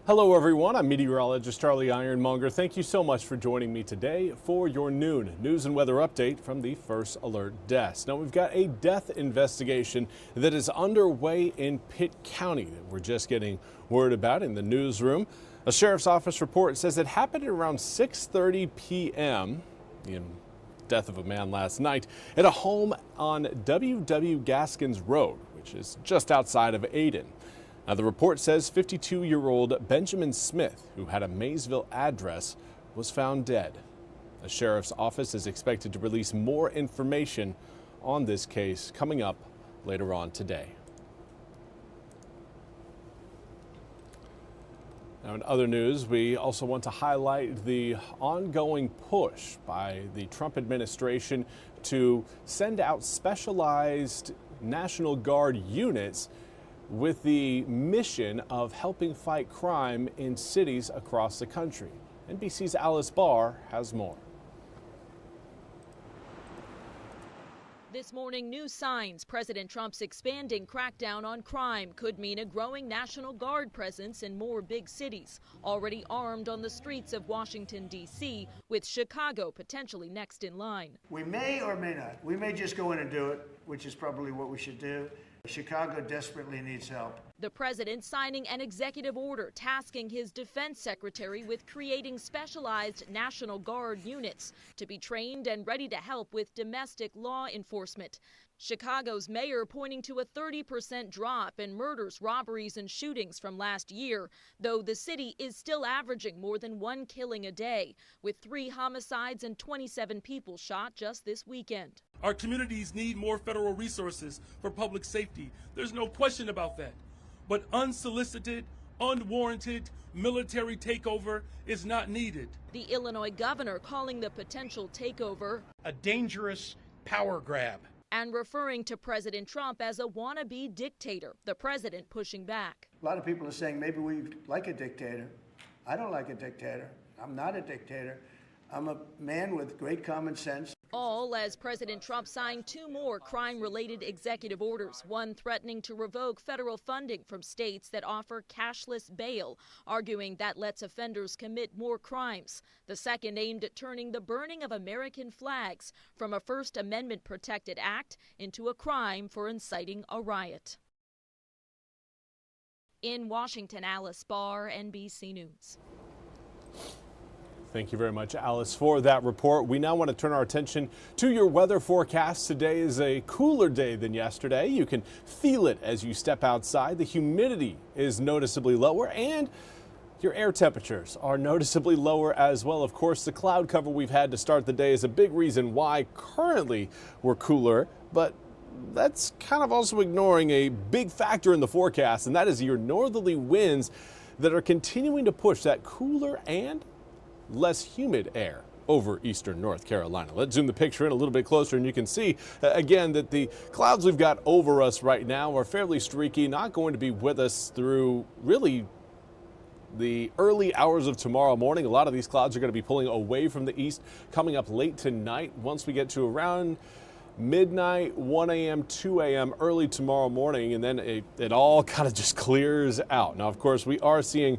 Hello everyone, I'm Meteorologist Charlie Ironmonger. Thank you so much for joining me today for your noon news and weather update from the First Alert Desk. Now we've got a death investigation that is underway in Pitt County that we're just getting word about in the newsroom. A sheriff's office report says it happened at around 6:30 p.m. The death of a man last night at a home on W.W. Gaskins Road, which is just outside of Ayden. Now, the report says 52-year-old Benjamin Smith, who had a Maysville address, was found dead. The sheriff's office is expected to release more information on this case coming up later on today. Now, in other news, we also want to highlight the ongoing push by the Trump administration to send out specialized National Guard units with the mission of helping fight crime in cities across the country. NBC's Alice Barr has more. This morning, new signs President Trump's expanding crackdown on crime could mean a growing National Guard presence in more big cities, already armed on the streets of Washington, D.C., with Chicago potentially next in line. We may or may not. We may just go in and do it, which is probably what we should do. Chicago desperately needs help. The president signing an executive order tasking his defense secretary with creating specialized National Guard units to be trained and ready to help with domestic law enforcement. Chicago's mayor pointing to a 30% drop in murders, robberies, and shootings from last year, though the city is still averaging more than one killing a day, with 3 homicides and 27 people shot just this weekend. Our communities need more federal resources for public safety. There's no question about that. But unsolicited, unwarranted military takeover is not needed. The Illinois governor calling the potential takeover a dangerous power grab, and referring to President Trump as a wannabe dictator, the president pushing back. A lot of people are saying maybe we like a dictator. I don't like a dictator. I'm not a dictator. I'm a man with great common sense. All as President Trump signed 2 more crime-related executive orders, one threatening to revoke federal funding from states that offer cashless bail, arguing that lets offenders commit more crimes. The second aimed at turning the burning of American flags from a First Amendment-protected act into a crime for inciting a riot. In Washington, Alice Barr, NBC News. Thank you very much, Alice, for that report. We now want to turn our attention to your weather forecast. Today is a cooler day than yesterday. You can feel it as you step outside. The humidity is noticeably lower and your air temperatures are noticeably lower as well. Of course, the cloud cover we've had to start the day is a big reason why currently we're cooler, but that's kind of also ignoring a big factor in the forecast, and that is your northerly winds that are continuing to push that cooler and less humid air over eastern North Carolina. Let's zoom the picture in a little bit closer and you can see again that the clouds we've got over us right now are fairly streaky, not going to be with us through really the early hours of tomorrow morning. A lot of these clouds are going to be pulling away from the east coming up late tonight. Once we get to around midnight, 1 a.m., 2 a.m., early tomorrow morning, and then it all kind of just clears out. Now, of course, we are seeing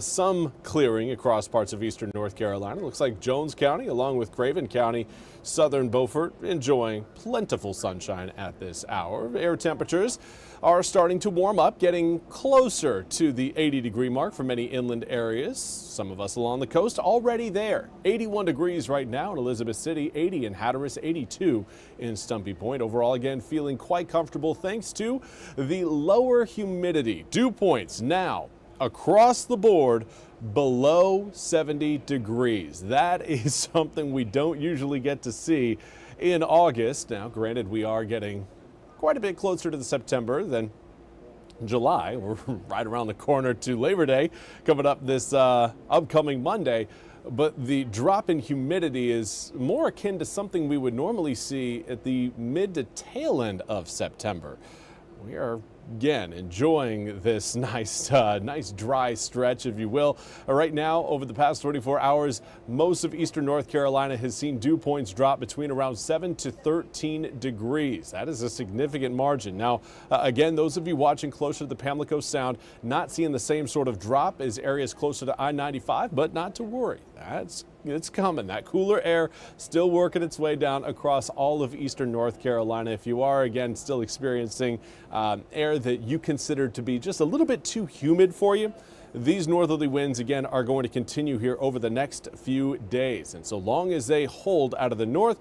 some clearing across parts of eastern North Carolina. It looks like Jones County, along with Craven County, southern Beaufort, enjoying plentiful sunshine at this hour. Air temperatures are starting to warm up, getting closer to the 80-degree mark for many inland areas. Some of us along the coast already there. 81 degrees right now in Elizabeth City, 80 in Hatteras, 82 in Stumpy Point. Overall, again, feeling quite comfortable thanks to the lower humidity. Dew points now across the board below 70 degrees. That is something we don't usually get to see in August. Now, granted, we are getting quite a bit closer to the September than July. We're right around the corner to Labor Day coming up this upcoming Monday. But the drop in humidity is more akin to something we would normally see at the mid to tail end of September. We are again enjoying this nice dry stretch, if you will. Right now, over the past 24 hours, most of eastern North Carolina has seen dew points drop between around 7 to 13 degrees. That is a significant margin. Now, again, those of you watching closer to the Pamlico Sound, not seeing the same sort of drop as areas closer to I-95, but not to worry. It's coming. That cooler air still working its way down across all of eastern North Carolina. If you are, again, still experiencing air that you consider to be just a little bit too humid for you, these northerly winds, again, are going to continue here over the next few days. And so long as they hold out of the north,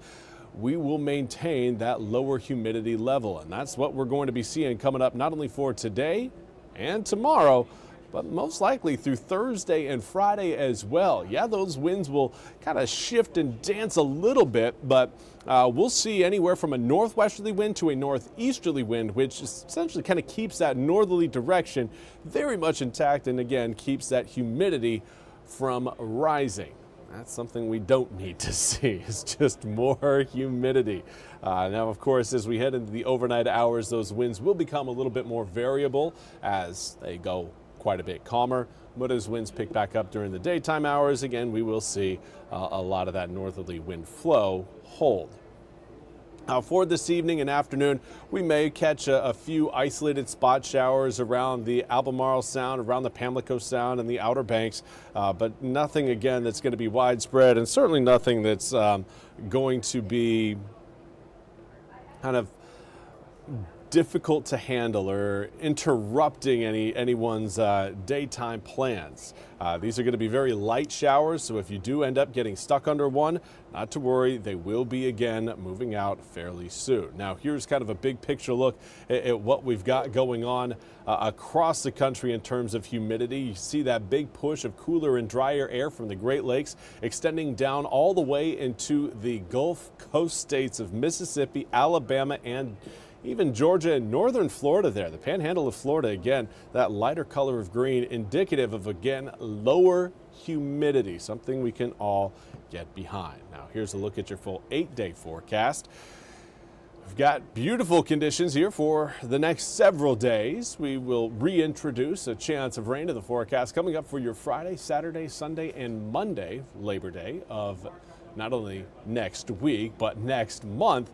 we will maintain that lower humidity level. And that's what we're going to be seeing coming up not only for today and tomorrow, but most likely through Thursday and Friday as well. Yeah, those winds will kind of shift and dance a little bit, but we'll see anywhere from a northwesterly wind to a northeasterly wind, which essentially kind of keeps that northerly direction very much intact and, again, keeps that humidity from rising. That's something we don't need to see. It's just more humidity. Now, of course, as we head into the overnight hours, those winds will become a little bit more variable as they go quite a bit calmer, but as winds pick back up during the daytime hours, again, we will see a lot of that northerly wind flow hold. Now, for this evening and afternoon, we may catch a few isolated spot showers around the Albemarle Sound, around the Pamlico Sound and the Outer Banks, but nothing, again, that's going to be widespread, and certainly nothing that's going to be kind of difficult to handle or interrupting anyone's daytime plans. These are going to be very light showers, so if you do end up getting stuck under one, not to worry, they will be again moving out fairly soon. Now, here's kind of a big picture look at what we've got going on across the country in terms of humidity. You see that big push of cooler and drier air from the Great Lakes extending down all the way into the Gulf Coast states of Mississippi, Alabama, and even Georgia and northern Florida there. The panhandle of Florida, again, that lighter color of green, indicative of, again, lower humidity, something we can all get behind. Now, here's a look at your full 8-day forecast. We've got beautiful conditions here for the next several days. We will reintroduce a chance of rain to the forecast coming up for your Friday, Saturday, Sunday, and Monday, Labor Day, of not only next week, but next month.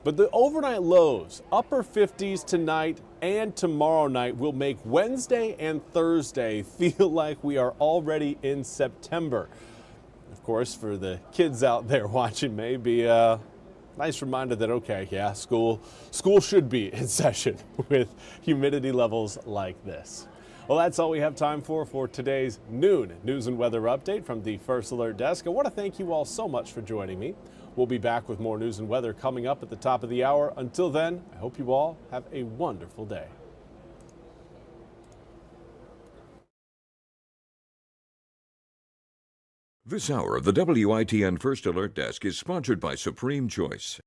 But the overnight lows, upper 50s tonight and tomorrow night, will make Wednesday and Thursday feel like we are already in September. Of course, for the kids out there watching, maybe a nice reminder that, okay, yeah, school should be in session with humidity levels like this. Well, that's all we have time for today's noon news and weather update from the First Alert Desk. I want to thank you all so much for joining me. We'll be back with more news and weather coming up at the top of the hour. Until then, I hope you all have a wonderful day. This hour of the WITN First Alert Desk is sponsored by Supreme Choice.